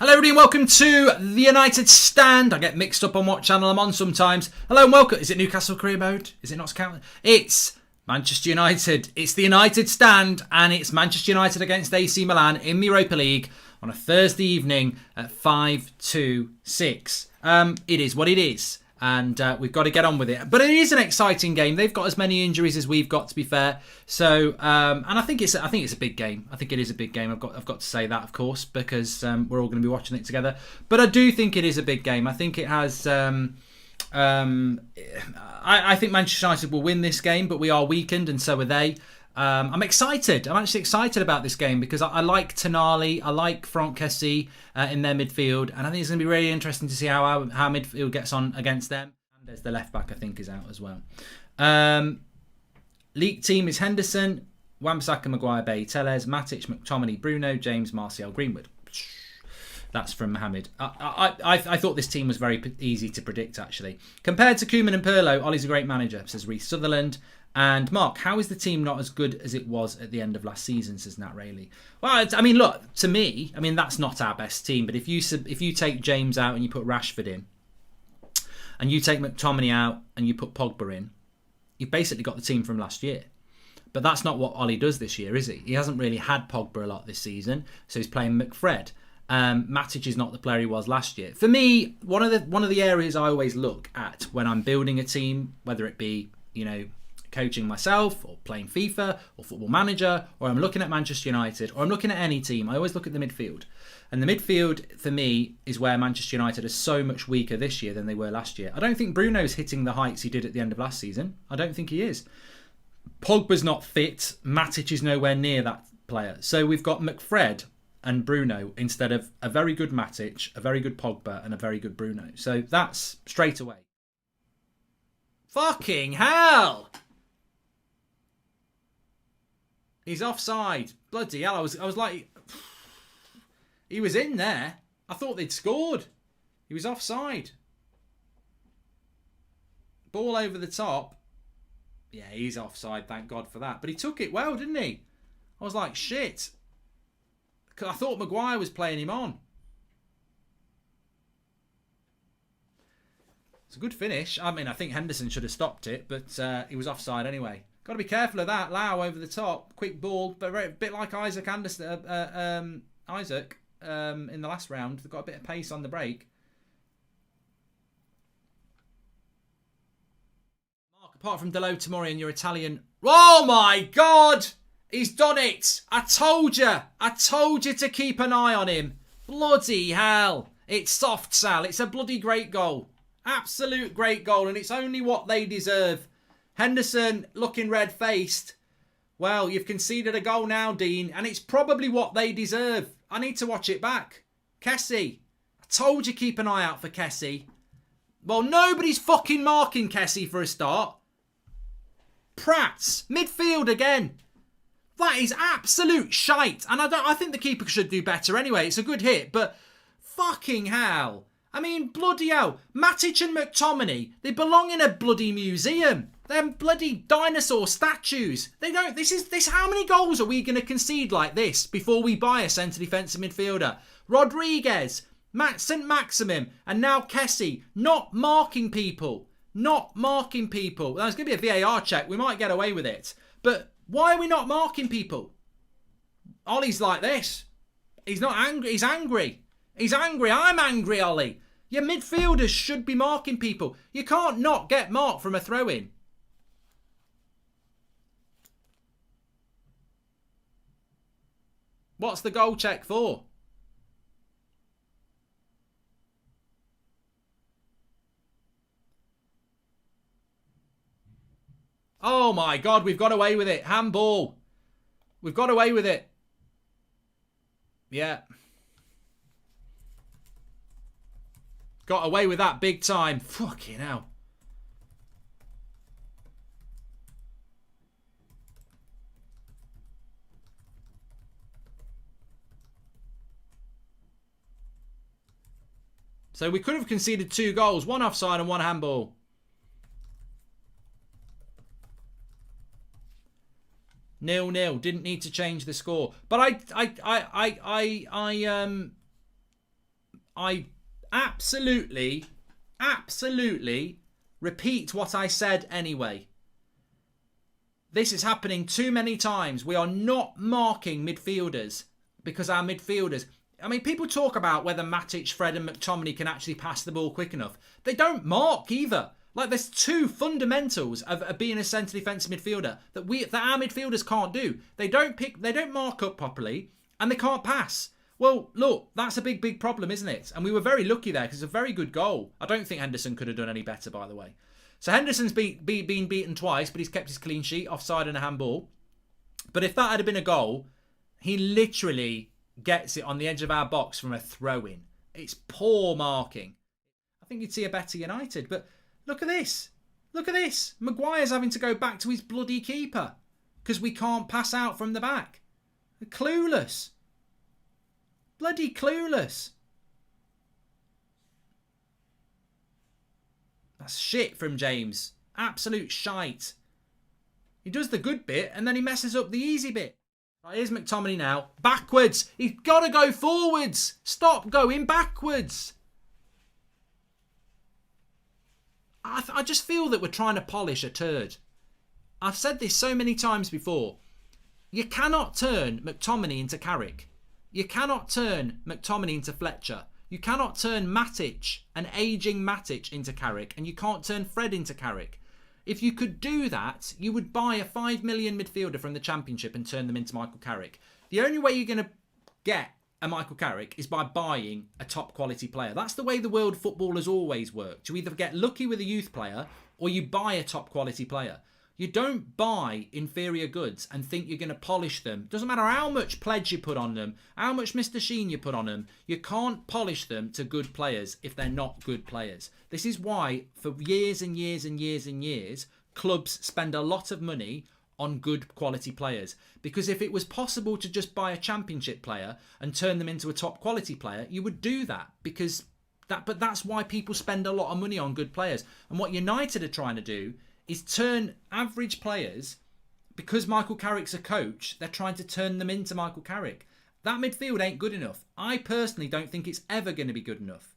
Hello everybody and welcome to the United Stand. I get mixed up on what channel I'm on sometimes. Hello and welcome. Is it Newcastle career mode? Is it not counting? It's Manchester United. It's the United Stand and it's Manchester United against AC Milan in the Europa League on a Thursday evening at 5-2-6. It is what it is. And we've got to get on with it. But it is an exciting game. They've got as many injuries as we've got, to be fair. So, and I think it's a big game. I think it is a big game. I've got to say that, of course, because we're all going to be watching it together. But I do think it is a big game. I think it has. I think Manchester United will win this game, but we are weakened, and so are they. I'm excited. I'm actually excited about this game because I like Tonali, I like Franck Kessie in their midfield, and I think it's going to be really interesting to see how midfield gets on against them. And there's the left back, I think, is out as well. League team is Henderson, Wan-Bissaka, Maguire, Bay, Telles, Matic, McTominay, Bruno, James, Martial, Greenwood. That's from Mohamed. I thought this team was very easy to predict, actually. Compared to Koeman and Pirlo, Ollie's a great manager, says Reece Sutherland. And Mark, how is the team not as good as it was at the end of last season, says Nat Rayleigh. Well, I mean, look, to me, I mean, that's not our best team. But if you take James out and you put Rashford in, and you take McTominay out and you put Pogba in, you've basically got the team from last year. But that's not what Ollie does this year, is he? He hasn't really had Pogba a lot this season, so he's playing McFred. Matic is not the player he was last year. For me, one of the areas I always look at when I'm building a team, whether it be, coaching myself or playing FIFA or Football Manager, or I'm looking at Manchester United, or I'm looking at any team, I always look at the midfield. And the midfield, for me, is where Manchester United are so much weaker this year than they were last year. I don't think Bruno's hitting the heights he did at the end of last season. I don't think he is. Pogba's not fit. Matic is nowhere near that player. So we've got McFred and Bruno instead of a very good Matic, a very good Pogba, and a very good Bruno. So that's straight away. Fucking hell! He's offside. Bloody hell, I was like... He was in there. I thought they'd scored. He was offside. Ball over the top. Yeah, he's offside, thank God for that. But he took it well, didn't he? I was like, shit. I thought Maguire was playing him on. It's a good finish. I mean, I think Henderson should have stopped it, but he was offside anyway. Got to be careful of that. Lau over the top. Quick ball. But a bit like Isaac Anderson, in the last round. They've got a bit of pace on the break. Mark, apart from Delo Tomori and your Italian... Oh my God! He's done it! I told you! I told you to keep an eye on him. Bloody hell. It's soft, Sal. It's a bloody great goal. Absolute great goal. And it's only what they deserve. Henderson looking red-faced. Well, you've conceded a goal now, Dean, and it's probably what they deserve. I need to watch it back. Kessie. I told you keep an eye out for Kessie. Well, nobody's fucking marking Kessie for a start. Prats. Midfield again. That is absolute shite. And I think the keeper should do better anyway. It's a good hit, but fucking hell. I mean, bloody hell. Matic and McTominay, they belong in a bloody museum. They're bloody dinosaur statues. They don't. This. How many goals are we going to concede like this before we buy a centre defensive midfielder? Rodriguez, St. Maximum, and now Kessie not marking people. Not marking people. There's going to be a VAR check. We might get away with it. But why are we not marking people? Ollie's like this. He's not angry. He's angry. He's angry. I'm angry, Ollie. Your midfielders should be marking people. You can't not get marked from a throw-in. What's the goal check for? Oh my God, we've got away with it. Handball. We've got away with it. Yeah. Got away with that big time. Fucking hell. So we could have conceded 2 goals, 1 offside and 1 handball. Nil-nil. Didn't need to change the score. But I absolutely repeat what I said anyway. This is happening too many times. We are not marking midfielders because our midfielders... I mean, people talk about whether Matic, Fred and McTominay can actually pass the ball quick enough. They don't mark either. Like, there's two fundamentals of being a centre defensive midfielder that our midfielders can't do. They don't mark up properly, and they can't pass. Well, look, that's a big problem, isn't it? And we were very lucky there because it's a very good goal. I don't think Henderson could have done any better, by the way. So Henderson's been beaten twice, but he's kept his clean sheet, offside and a handball. But if that had been a goal, he literally gets it on the edge of our box from a throw-in. It's poor marking. I think you'd see a better United, but look at this. Look at this. Maguire's having to go back to his bloody keeper because we can't pass out from the back. They're clueless. Bloody clueless. That's shit from James. Absolute shite. He does the good bit and then he messes up the easy bit. Right, here's McTominay now. Backwards. He's got to go forwards. Stop going backwards. I just feel that we're trying to polish a turd. I've said this so many times before. You cannot turn McTominay into Carrick. You cannot turn McTominay into Fletcher. You cannot turn Matic, an ageing Matic, into Carrick. And you can't turn Fred into Carrick. If you could do that, you would buy a 5 million midfielder from the Championship and turn them into Michael Carrick. The only way you're going to get a Michael Carrick is by buying a top quality player. That's the way the world football has always worked. You either get lucky with a youth player or you buy a top quality player. You don't buy inferior goods and think you're going to polish them. Doesn't matter how much pledge you put on them, how much Mr. Sheen you put on them. You can't polish them to good players if they're not good players. This is why for years and years and years and years, clubs spend a lot of money on good quality players. Because if it was possible to just buy a Championship player and turn them into a top quality player, you would do that. But that's why people spend a lot of money on good players. And what United are trying to do is turn average players, because Michael Carrick's a coach, they're trying to turn them into Michael Carrick. That midfield ain't good enough. I personally don't think it's ever going to be good enough.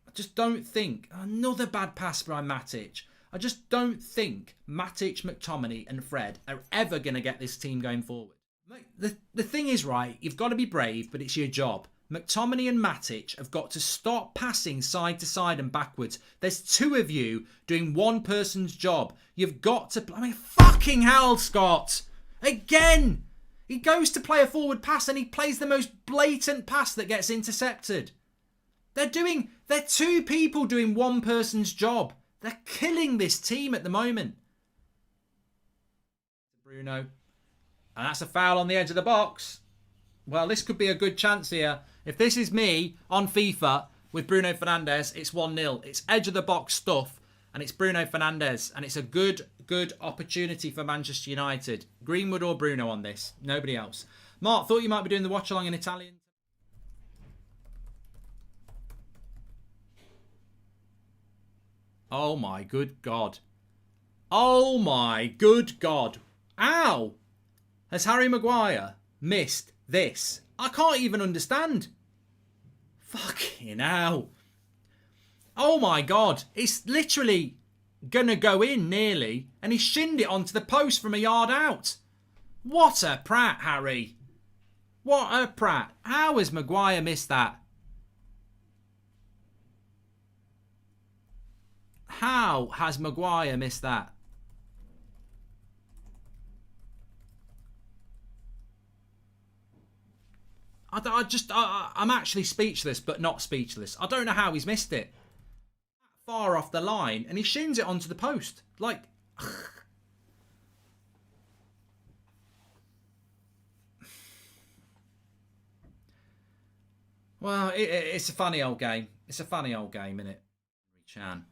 I just don't think. Another bad pass by Matic. I just don't think Matic, McTominay and Fred are ever going to get this team going forward. The thing is, right, you've got to be brave, but it's your job. McTominay and Matic have got to stop passing side to side and backwards. There's two of you doing one person's job. You've got to... I mean, fucking hell, Scott. Again. He goes to play a forward pass and he plays the most blatant pass that gets intercepted. They're two people doing one person's job. They're killing this team at the moment. Bruno. And that's a foul on the edge of the box. Well, this could be a good chance here. If this is me on FIFA with Bruno Fernandes, it's 1-0. It's edge of the box stuff, and it's Bruno Fernandes, and it's a good opportunity for Manchester United. Greenwood or Bruno on this, nobody else. Mark, thought you might be doing the watch along in Italian. Oh my good God. Oh my good God. Ow! Has Harry Maguire missed this? I can't even understand. Fucking hell. Oh my God. It's literally gonna go in nearly, and he shinned it onto the post from a yard out. What a prat, Harry. What a prat. How has Maguire missed that? How has Maguire missed that? I'm actually speechless, but not speechless. I don't know how he's missed it. Far off the line, and he shins it onto the post. Like... Well, it's a funny old game. It's a funny old game, isn't it? Chan.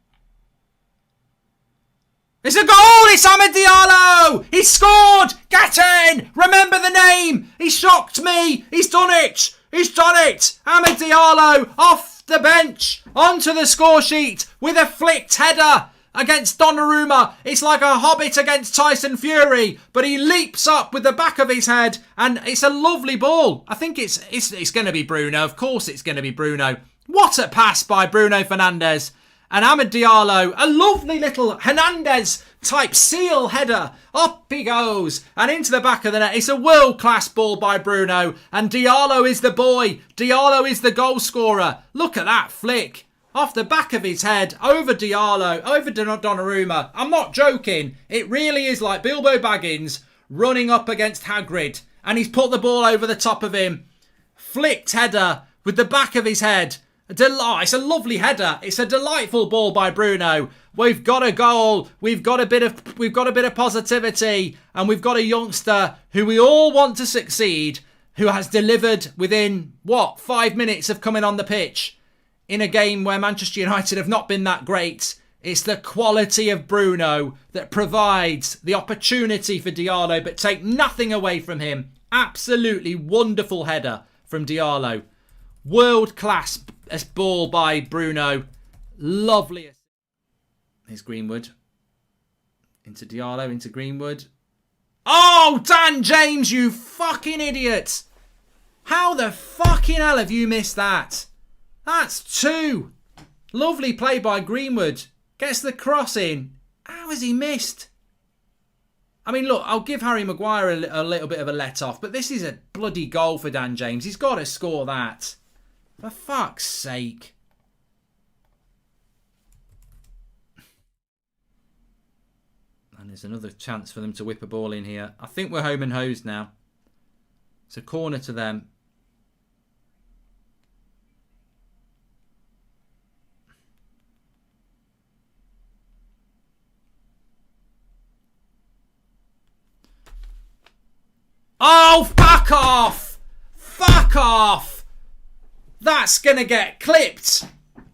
It's a goal! It's Amad Diallo! He's scored! Get in! Remember the name! He shocked me! He's done it! He's done it! Amad Diallo off the bench onto the score sheet with a flicked header. against Donnarumma. It's like a hobbit against Tyson Fury, but he leaps up with the back of his head, and it's a lovely ball. I think it's going to be Bruno. Of course it's going to be Bruno. What a pass by Bruno Fernandes. And Amad Diallo, a lovely little Hernandez-type seal header. Up he goes and into the back of the net. It's a world-class ball by Bruno. And Diallo is the boy. Diallo is the goal scorer. Look at that flick. Off the back of his head, over Diallo, over Donnarumma. I'm not joking. It really is like Bilbo Baggins running up against Hagrid. And he's put the ball over the top of him. Flicked header with the back of his head. It's a lovely header. It's a delightful ball by Bruno. We've got a goal. We've got a bit of positivity, and we've got a youngster who we all want to succeed, who has delivered within 5 minutes of coming on the pitch in a game where Manchester United have not been that great. It's the quality of Bruno that provides the opportunity for Diallo, but take nothing away from him. Absolutely wonderful header from Diallo. World class ball by Bruno. Lovely. Here's Greenwood. Into Diallo, into Greenwood. Oh, Dan James, you fucking idiot. How the fucking hell have you missed that? That's 2. Lovely play by Greenwood. Gets the cross in. How has he missed? I mean, look, I'll give Harry Maguire a little bit of a let-off, but this is a bloody goal for Dan James. He's got to score that. For fuck's sake. And there's another chance for them to whip a ball in here. I think we're home and hosed now. It's a corner to them. Oh, fuck off! Fuck off! That's going to get clipped.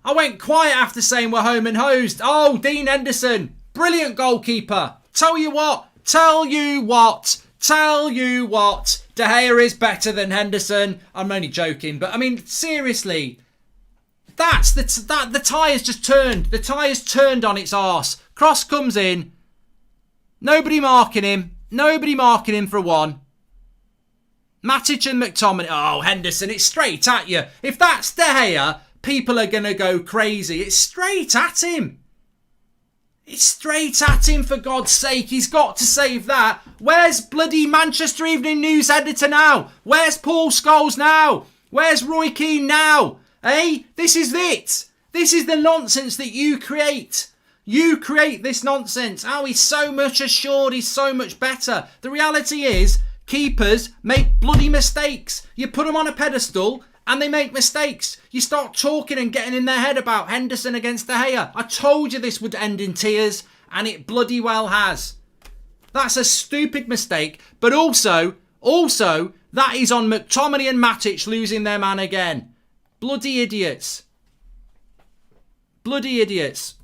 I went quiet after saying we're home and hosed. Oh, Dean Henderson. Brilliant goalkeeper. Tell you what. De Gea is better than Henderson. I'm only joking. But, I mean, seriously. The tie has just turned. The tie has turned on its arse. Cross comes in. Nobody marking him. Nobody marking him for one. Matic and McTominay. Oh, Henderson, it's straight at you. If that's De Gea, people are going to go crazy. It's straight at him. It's straight at him, for God's sake. He's got to save that. Where's bloody Manchester Evening News editor now? Where's Paul Scholes now? Where's Roy Keane now? Eh? This is it. This is the nonsense that you create. You create this nonsense. Oh, he's so much assured. He's so much better. The reality is, keepers make bloody mistakes. You put them on a pedestal and they make mistakes. You start talking and getting in their head about Henderson against De Gea. I told you this would end in tears, and it bloody well has. That's a stupid mistake. But also, that is on McTominay and Matic losing their man again. Bloody idiots. Bloody idiots.